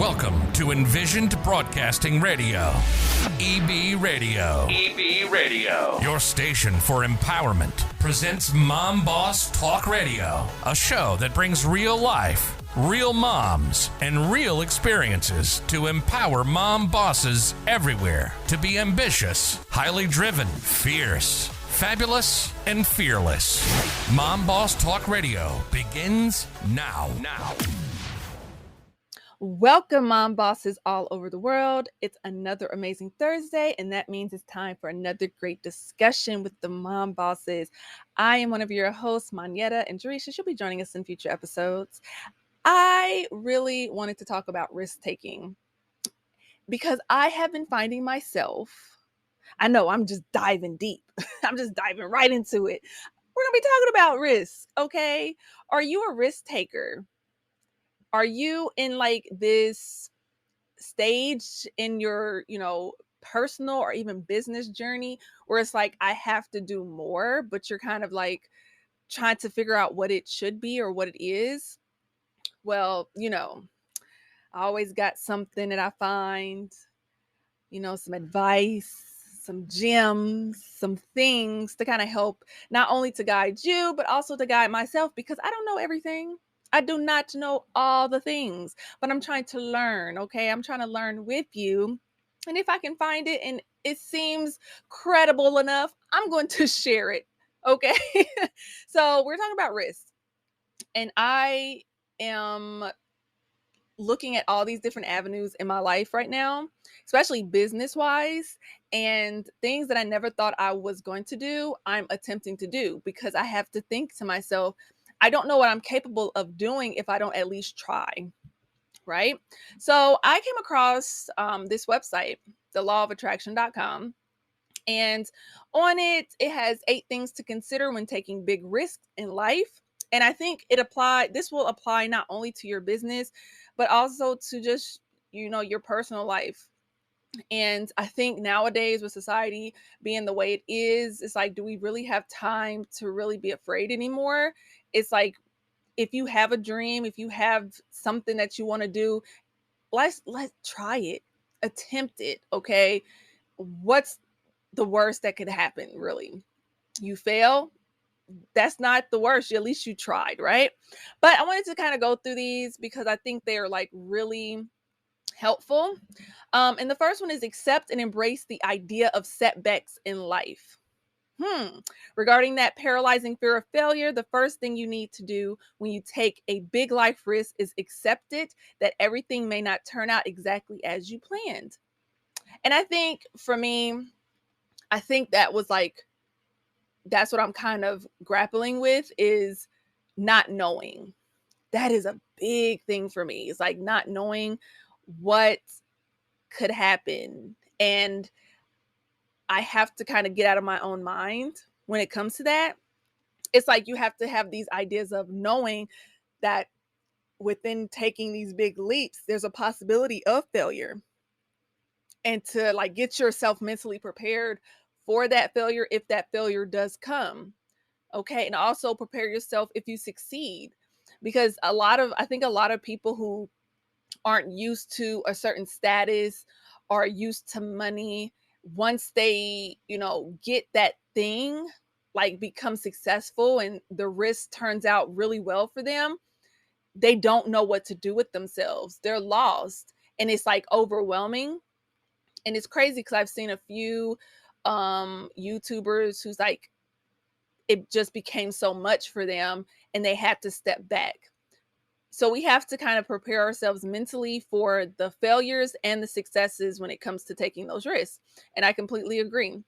Welcome to Envisioned Broadcasting Radio. EB Radio. EB Radio. Your station for empowerment presents Mom Boss Talk Radio, a show that brings real life, real moms, and real experiences to empower mom bosses everywhere to be ambitious, highly driven, fierce, fabulous, and fearless. Mom Boss Talk Radio begins now. Welcome, mom bosses all over the world. It's another amazing Thursday, and that means it's time for another great discussion with the mom bosses. I am one of your hosts, Monyetta, and Jerisha. She'll be joining us in future episodes. I really wanted to talk about risk-taking because I have been finding myself, I know I'm just diving deep. I'm just diving right into it. We're going to be talking about risk, okay? Are you a risk taker? Are you in like this stage in your, personal or even business journey where it's like, I have to do more, but you're kind of like trying to figure out what it should be or what it is? Well, I always got something that I find, some advice, some gems, some things to kind of help not only to guide you, but also to guide myself because I don't know everything. I do not know all the things, but I'm trying to learn, okay? I'm trying to learn with you. And if I can find it and it seems credible enough, I'm going to share it, okay? So we're talking about risk. And I am looking at all these different avenues in my life right now, especially business-wise, and things that I never thought I was going to do, I'm attempting to do because I have to think to myself, I don't know what I'm capable of doing if I don't at least try, right? So I came across this website, thelawofattraction.com, and on it has 8 things to consider when taking big risks in life. And I think this will apply not only to your business, but also to just, your personal life. And I think nowadays with society being the way it is, it's like, do we really have time to really be afraid anymore? It's like, if you have a dream, if you have something that you want to do, let's try it, attempt it. Okay. What's the worst that could happen? Really? You fail. That's not the worst. At least you tried, right? But I wanted to kind of go through these because I think they're like really helpful. And the first one is accept and embrace the idea of setbacks in life. Regarding that paralyzing fear of failure, the first thing you need to do when you take a big life risk is accept it, that everything may not turn out exactly as you planned. And I think for me, I think that's what I'm kind of grappling with is not knowing. That is a big thing for me. It's like not knowing what could happen. And I have to kind of get out of my own mind when it comes to that. It's like you have to have these ideas of knowing that within taking these big leaps, there's a possibility of failure. And to like get yourself mentally prepared for that failure if that failure does come. Okay. And also prepare yourself if you succeed. Because I think a lot of people who aren't used to a certain status or used to money, once they, get that thing, like become successful and the risk turns out really well for them, they don't know what to do with themselves. They're lost and it's like overwhelming. And it's crazy because I've seen a few YouTubers who's like, it just became so much for them and they had to step back. So we have to kind of prepare ourselves mentally for the failures and the successes when it comes to taking those risks. And I completely agree.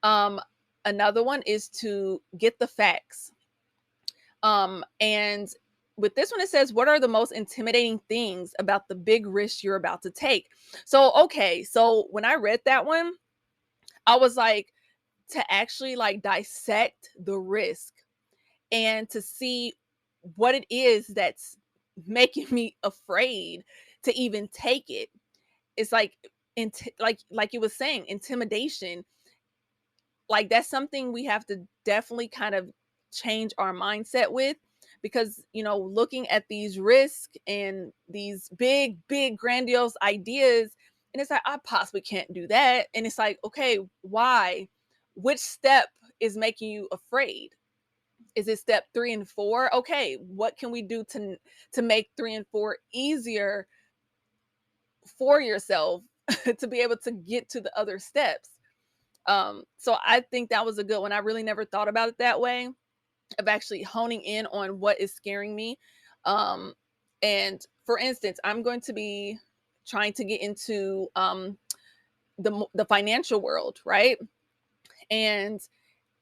Another one is to get the facts. And with this one, it says, what are the most intimidating things about the big risk you're about to take? So when I read that one, I was like, to actually like dissect the risk and to see what it is that's making me afraid to even take it. It's like like it was saying, intimidation. Like that's something we have to definitely kind of change our mindset with, because, looking at these risks and these big, big, grandiose ideas, and it's like, I possibly can't do that. And it's like, okay, why? Which step is making you afraid? Is it step 3 and 4? Okay, what can we do to make 3 and 4 easier for yourself to be able to get to the other steps? So I think that was a good one. I really never thought about it that way, of actually honing in on what is scaring me. Um, and for instance, I'm going to be trying to get into the financial world, right? And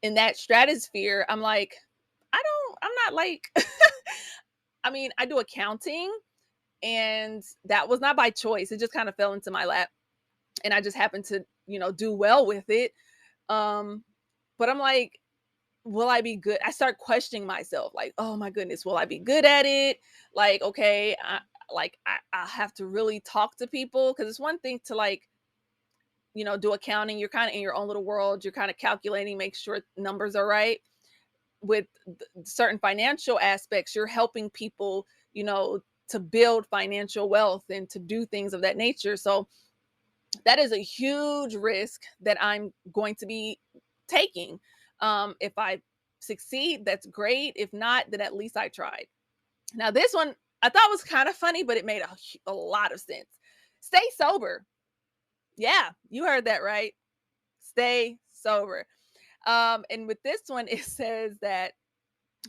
in that stratosphere, I'm like, I'm not like, I mean, I do accounting, and that was not by choice. It just kind of fell into my lap, and I just happened to, do well with it. Um, but I'm like, will I be good? I start questioning myself, like, oh my goodness, will I be good at it? Like, okay, I have to really talk to people, because it's one thing to, like, do accounting. You're kind of in your own little world. You're kind of calculating, make sure numbers are right. With certain financial aspects, you're helping people, to build financial wealth and to do things of that nature. So that is a huge risk that I'm going to be taking. If I succeed, that's great. If not, then at least I tried. Now, this one I thought was kind of funny, but it made a lot of sense. Stay sober. Yeah, you heard that right. Stay sober. And with this one, it says that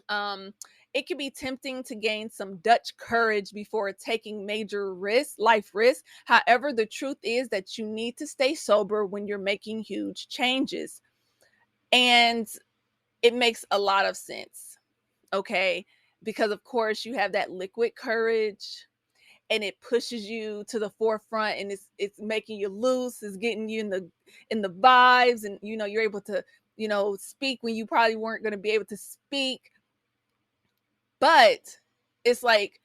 um, it can be tempting to gain some Dutch courage before taking major life risks. However, the truth is that you need to stay sober when you're making huge changes. And it makes a lot of sense. Okay. Because of course you have that liquid courage, and it pushes you to the forefront, and it's making you loose, it's getting you in the vibes, and you're able to, speak when you probably weren't going to be able to speak. But it's like,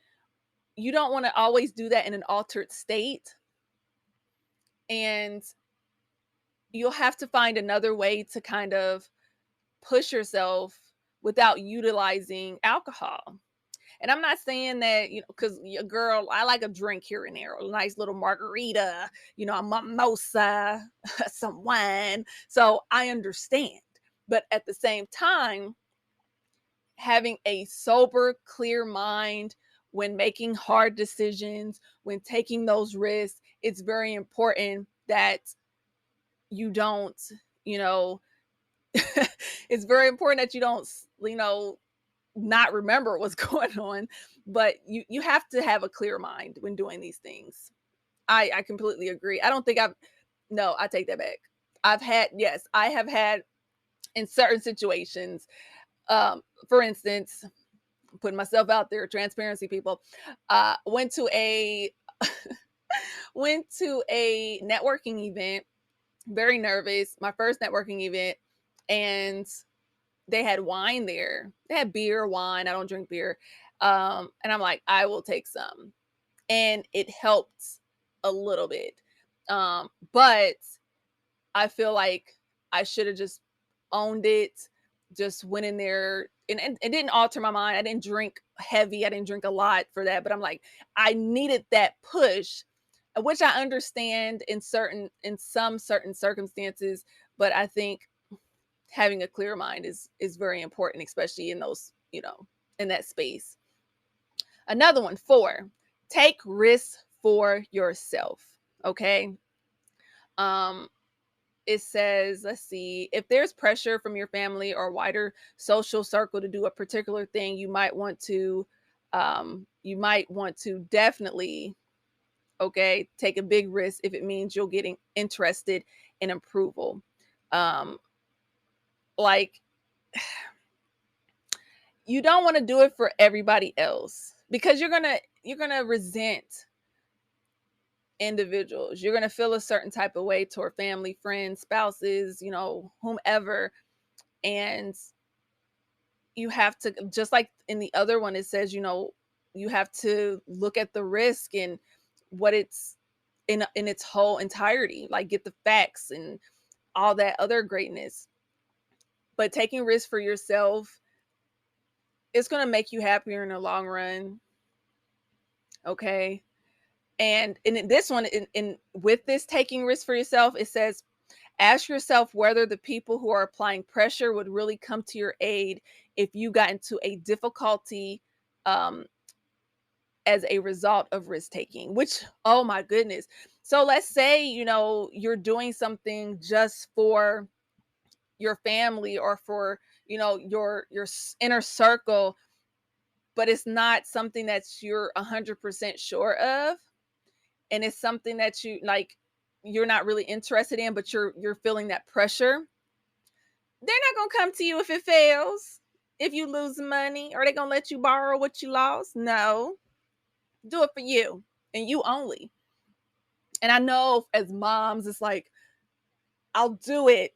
you don't want to always do that in an altered state. And you'll have to find another way to kind of push yourself without utilizing alcohol. And I'm not saying that, because a girl, I like a drink here and there, a nice little margarita, a mimosa, some wine. So I understand. But at the same time, having a sober, clear mind when making hard decisions, when taking those risks, it's very important that you don't, you know, it's very important that you don't, not remember what's going on, but you have to have a clear mind when doing these things. I completely agree. I don't think I've no, I take that back. I have had in certain situations, for instance, putting myself out there, transparency people, went to a went to a networking event, very nervous, my first networking event, and they had wine there. They had beer, wine. I don't drink beer. And I'm like, I will take some. And it helped a little bit. But I feel like I should have just owned it, just went in there, and it didn't alter my mind. I didn't drink heavy. I didn't drink a lot for that. But I'm like, I needed that push, which I understand in some certain circumstances. But I think having a clear mind is very important, especially in those, in that space. Another one, 4, take risks for yourself. Okay. Um, it says, let's see, if there's pressure from your family or wider social circle to do a particular thing, you might want to definitely, okay, take a big risk if it means you're getting interested in approval. Um, like, you don't want to do it for everybody else, because you're gonna resent individuals. You're gonna feel a certain type of way toward family, friends, spouses, whomever. And you have to, just like in the other one, it says, you have to look at the risk and what it's in its whole entirety, like get the facts and all that other greatness. But taking risks for yourself, it's going to make you happier in the long run. Okay. And in this one, in with this taking risks for yourself, it says, ask yourself whether the people who are applying pressure would really come to your aid if you got into a difficulty um, as a result of risk taking, which, oh my goodness. So let's say, you're doing something just for your family or for, your inner circle, but it's not something that you're 100% sure of, and it's something that you're not really interested in, but you're feeling that pressure. They're not going to come to you if it fails. If you lose money, are they going to let you borrow what you lost? No. Do it for you and you only. And I know as moms, it's like, I'll do it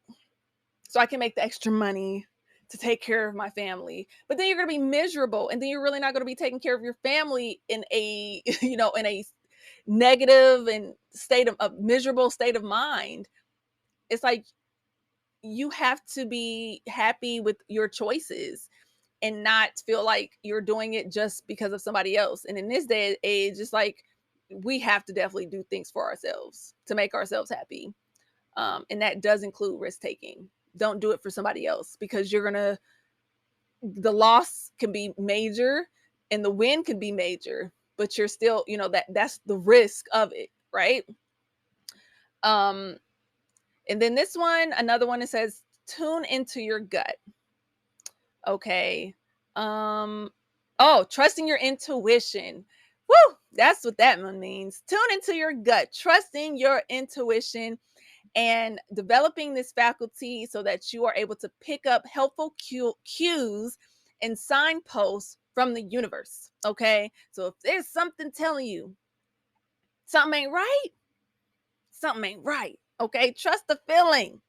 so I can make the extra money to take care of my family. But then you're going to be miserable, and then you're really not going to be taking care of your family in a, in a negative and state of a miserable state of mind. It's like you have to be happy with your choices and not feel like you're doing it just because of somebody else. And in this day and age, it's like we have to definitely do things for ourselves to make ourselves happy. And that does include risk taking. Don't do it for somebody else, because the loss can be major and the win can be major, but you're still, that's the risk of it, right? And then this one, another one, it says, tune into your gut. Okay. Trusting your intuition. Woo! That's what that one means. Tune into your gut, trusting your intuition, and developing this faculty so that you are able to pick up helpful cues and signposts from the universe. Okay. So if there's something telling you something ain't right, something ain't right. Okay. Trust the feeling.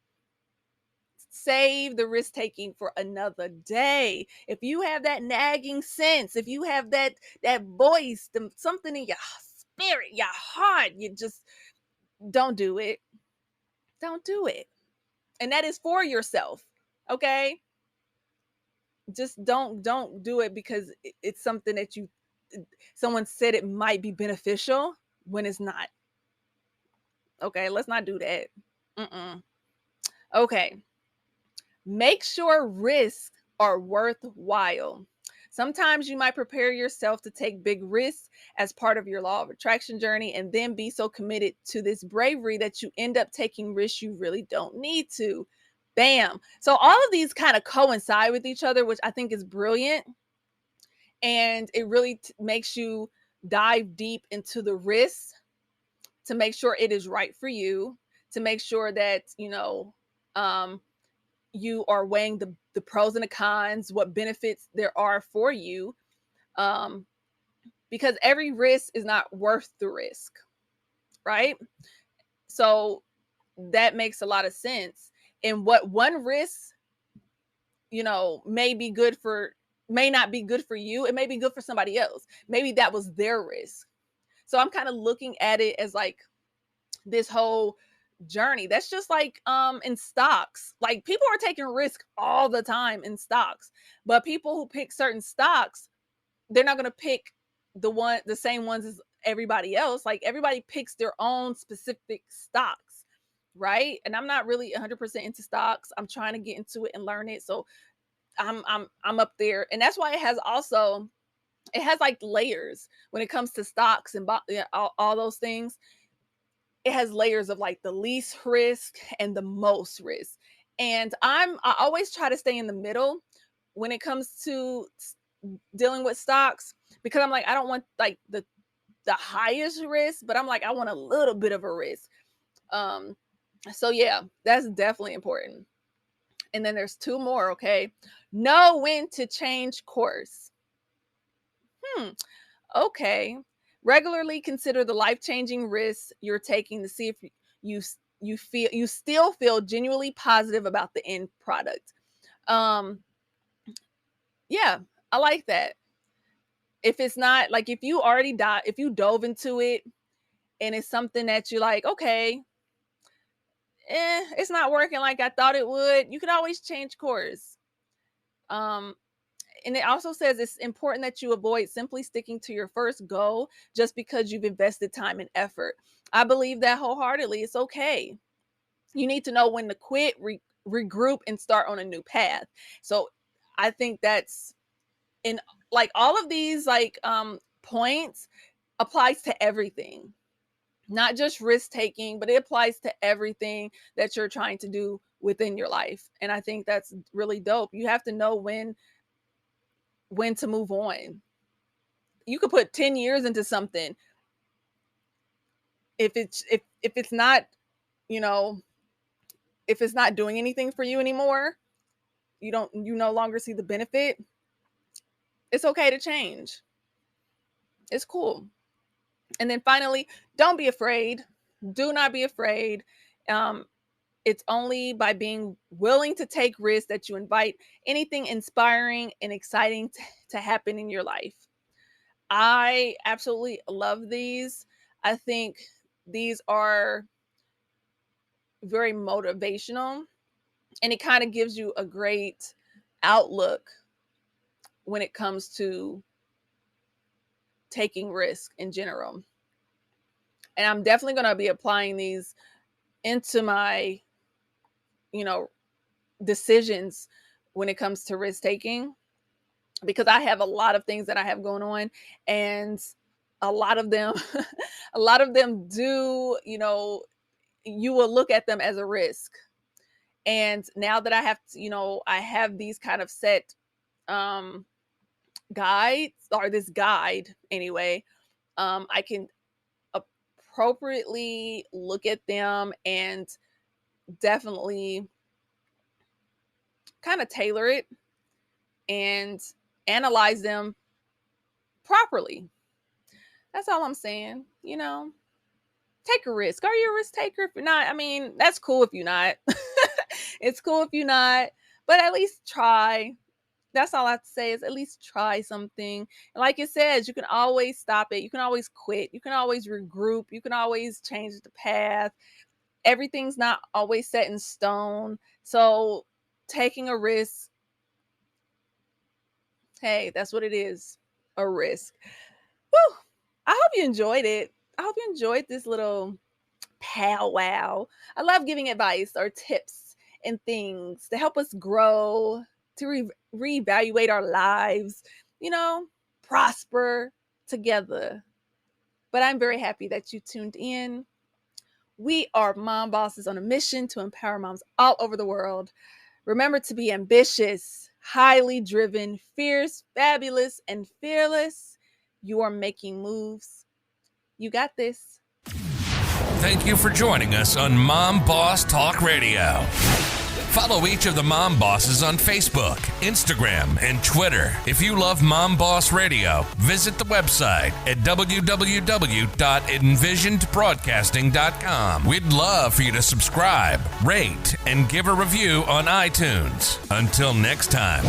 Save the risk taking for another day. If you have that nagging sense, if you have that voice, something in your spirit, your heart, you just don't do it. Don't do it. And that is for yourself. Okay? Just don't do it because it's something that someone said it might be beneficial when it's not. Okay, let's not do that. Okay. Make sure risks are worthwhile. Sometimes you might prepare yourself to take big risks as part of your law of attraction journey, and then be so committed to this bravery that you end up taking risks you really don't need to. Bam. So all of these kind of coincide with each other, which I think is brilliant. And it really makes you dive deep into the risks to make sure it is right for you, to make sure that, you are weighing the pros and the cons, what benefits there are for you, because every risk is not worth the risk, right? So that makes a lot of sense. And what one risk, may not be good for you, it may be good for somebody else. Maybe that was their risk. So I'm kind of looking at it as like this whole journey. That's just like in stocks. Like, people are taking risk all the time in stocks, but people who pick certain stocks, they're not going to pick the same ones as everybody else. Like, everybody picks their own specific stocks, right? And I'm not really 100% into stocks. I'm trying to get into it and learn it. So I'm up there. And that's why it has like layers when it comes to stocks and all those things. It has layers of like the least risk and the most risk. And I always try to stay in the middle when it comes to dealing with stocks, because I'm like, I don't want like the highest risk, but I'm like, I want a little bit of a risk. So yeah, that's definitely important. And then there's two more. Okay. Know when to change course. Okay. Regularly consider the life-changing risks you're taking to see if you still feel genuinely positive about the end product. Yeah, I like that. If it's not like, if you dove into it and it's something that you're like, okay, it's not working like I thought it would, you can always change course. And it also says it's important that you avoid simply sticking to your first goal just because you've invested time and effort. I believe that wholeheartedly. It's okay. You need to know when to quit, regroup, and start on a new path. So I think that's in like all of these points applies to everything, not just risk taking, but it applies to everything that you're trying to do within your life. And I think that's really dope. You have to know when to move on. You could put 10 years into something. If it's not, if it's not doing anything for you anymore, you no longer see the benefit, it's okay to change. It's cool. And then finally, don't be afraid. Do not be afraid. It's only by being willing to take risks that you invite anything inspiring and exciting to happen in your life. I absolutely love these. I think these are very motivational, and it kind of gives you a great outlook when it comes to taking risk in general. And I'm definitely going to be applying these into my, decisions when it comes to risk taking, because I have a lot of things that I have going on, and a lot of them do, you will look at them as a risk. And now that I have to, I have these kind of set guides, or this guide anyway, I can appropriately look at them and definitely kind of tailor it and analyze them properly. That's all I'm saying. Take a risk. Are you a risk taker? If you're not, that's cool if you're not. It's cool if you're not, but at least try. That's all I have to say, is at least try something. And like it says, you can always stop it. You can always quit. You can always regroup. You can always change the path. Everything's not always set in stone. So taking a risk, hey, that's what it is, a risk. Woo! I hope you enjoyed it. I hope you enjoyed this little powwow. I love giving advice or tips and things to help us grow, to reevaluate our lives, prosper together. But I'm very happy that you tuned in. We are Mom Bosses on a mission to empower moms all over the world. Remember to be ambitious, highly driven, fierce, fabulous, and fearless. You are making moves. You got this. Thank you for joining us on Mom Boss Talk Radio. Follow each of the Mom Bosses on Facebook, Instagram, and Twitter. If you love Mom Boss Radio, visit the website at www.envisionedbroadcasting.com. We'd love for you to subscribe, rate, and give a review on iTunes. Until next time.